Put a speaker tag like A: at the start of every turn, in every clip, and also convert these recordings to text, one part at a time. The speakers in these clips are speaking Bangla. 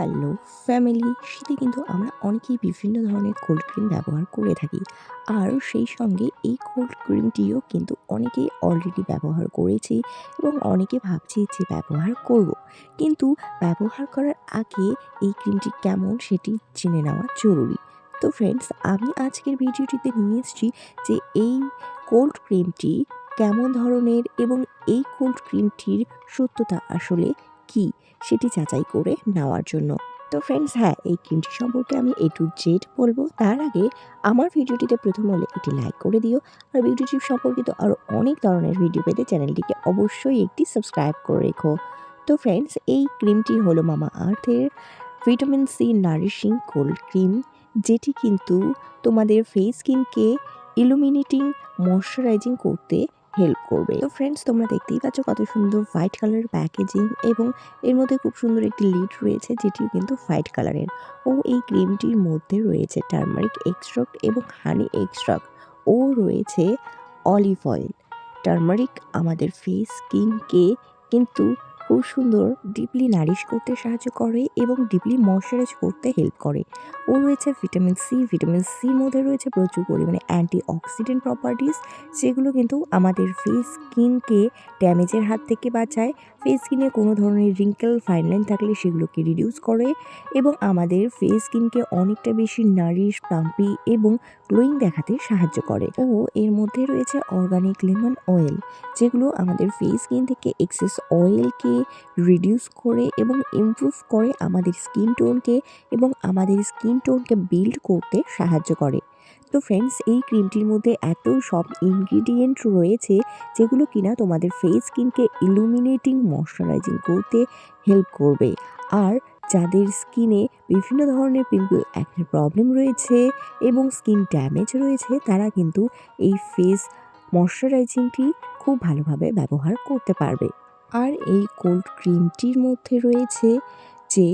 A: হ্যালো ফ্যামিলি, শীতে কিন্তু আমরা অনেকেই বিভিন্ন ধরনের কোল্ড ক্রিম ব্যবহার করে থাকি। আর সেই সঙ্গে এই কোল্ড ক্রিমটিও কিন্তু অনেকেই অলরেডি ব্যবহার করেছি এবং অনেকে ভাবছি যে ব্যবহার করব। কিন্তু ব্যবহার করার আগে এই ক্রিমটি কেমন সেটি জেনে নেওয়া জরুরি। তো ফ্রেন্ডস, আমি আজকের ভিডিওটিতে নিয়ে এসেছি যে এই কোল্ড ক্রিমটি কেমন ধরনের এবং এই কোল্ড ক্রিমটির সত্যতা আসলে কী সেটি যাচাই করে নেওয়ার জন্য। তো ফ্রেন্ডস, এই ক্রিমটি সম্পর্কে আমি A to Z বলবো। তার আগে আমার ভিডিওটিতে প্রথম হলে এটি লাইক করে দিও। আর বিউটি টিপ সম্পর্কিত আরও অনেক ধরনের ভিডিও পেতে চ্যানেলটিকে অবশ্যই একটি সাবস্ক্রাইব করে রেখো। তো ফ্রেন্ডস, এই ক্রিমটি হলো মামা আর্থের vitamin C nourishing cold cream, যেটি কিন্তু তোমাদের ফেস স্কিনকে ইলুমিনেটিং ময়শ্চারাইজিং করতে হেল্প করবে। তো ফ্রেন্ডস, তোমরা দেখতেই পাচ্ছ কত সুন্দর হোয়াইট কালার প্যাকেজিং এবং এর মধ্যে খুব সুন্দর একটি লিড রয়েছে, যেটিও কিন্তু হোয়াইট কালারের। ও এই ক্রিমটির মধ্যে রয়েছে টারমারিক এক্সট্রাক্ট এবং হানি এক্সট্রাক্ট ও রয়েছে অলিভ অয়েল। টারমারিক আমাদের ফেস স্কিনকে কিন্তু খুব সুন্দর ডিপলি নারিশ করতে সাহায্য করে এবং ডিপলি ময়শ্চারাইজ করতে হেল্প করে। ও রয়েছে ভিটামিন সি। ভিটামিন সির মধ্যে রয়েছে প্রচুর পরিমাণে অ্যান্টি অক্সিডেন্ট প্রপার্টিস, যেগুলো কিন্তু আমাদের ফেস স্কিনকে ড্যামেজের হাত থেকে বাঁচায়। ফেস স্কিনে কোনো ধরনের রিঙ্কেল ফাইন লাইন থাকলে সেগুলোকে রিডিউস করে এবং আমাদের ফেস স্কিনকে অনেকটা বেশি নারিশ, প্লাম্পি এবং গ্লোয়িং দেখাতে সাহায্য করে। ও এর মধ্যে রয়েছে অর্গানিক লেমন অয়েল, যেগুলো আমাদের ফেস স্কিন থেকে এক্সেস অয়েলকে রিডিউস করে এবং ইমপ্রুভ করে আমাদের স্কিন টোনকে এবং আমাদের স্কিন টোনকে বিল্ড করতে সাহায্য করে। তো ফ্রেন্ডস, এই ক্রিমটির মধ্যে এত সব ইনগ্রিডিয়েন্ট রয়েছে যেগুলো কিনা তোমাদের ফেস স্কিনকে ইলুমিনেটিং ময়শ্চারাইজিং করতে হেল্প করবে। আর যাদের স্কিনে বিভিন্ন ধরনের পিম্পল একনি প্রবলেম রয়েছে এবং স্কিন ড্যামেজ রয়েছে, তারা কিন্তু এই ফেস ময়শ্চারাইজিংটি খুব ভালোভাবে ব্যবহার করতে পারবে। আর এই কোল্ড ক্রিমটির মধ্যে রয়েছে যে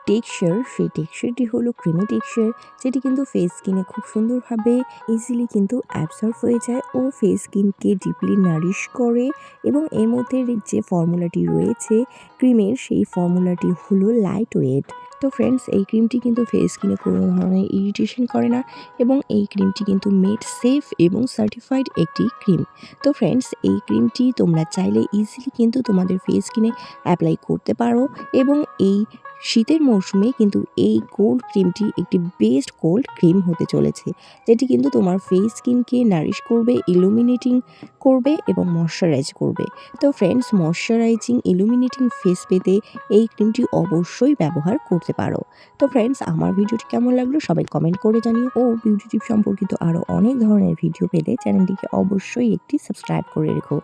A: টেক্সচার, সেই টেক্সচারটি হলো ক্রিমি টেক্সচার, যেটি কিন্তু ফেস স্কিনে খুব সুন্দরভাবে ইজিলি কিন্তু অ্যাবসর্ব হয়ে যায় ও ফেস স্কিনকে ডিপলি নারিশ করে। এবং এর মধ্যে যে ফর্মুলাটি রয়েছে ক্রিমের, সেই ফর্মুলাটি হলো লাইট ওয়েট। তো ফ্রেন্ডস, এই ক্রিমটি কিন্তু ফেস স্কিনে কোনো ধরনের ইরিটেশন করে না এবং এই ক্রিমটি কিন্তু মেড সেফ এবং সার্টিফাইড একটি ক্রিম। তো ফ্রেন্ডস, এই ক্রিমটি তোমরা চাইলে ইজিলি কিন্তু তোমাদের ফেস স্কিনে অ্যাপ্লাই করতে পারো এবং এই শীতের মরশুমে কিন্তু এই কোল্ড ক্রিমটি একটি বেস্ট কোল্ড ক্রিম হতে চলেছে, যেটি কিন্তু তোমার ফেস স্কিনকে নারিশ করবে, ইলুমিনেটিং করবে এবং ময়শ্চারাইজ করবে। তো ফ্রেন্ডস, ময়শ্চারাইজিং ইলুমিনেটিং ফেস পেতে এই ক্রিমটি অবশ্যই ব্যবহার করতে পারো। তো ফ্রেন্ডস, আমার ভিডিওটি কেমন লাগলো সবাই কমেন্ট করে জানিও। ও বিউটি টিপ সম্পর্কিত আরও অনেক ধরনের ভিডিও পেতে চ্যানেলটিকে অবশ্যই একটি সাবস্ক্রাইব করে রেখো।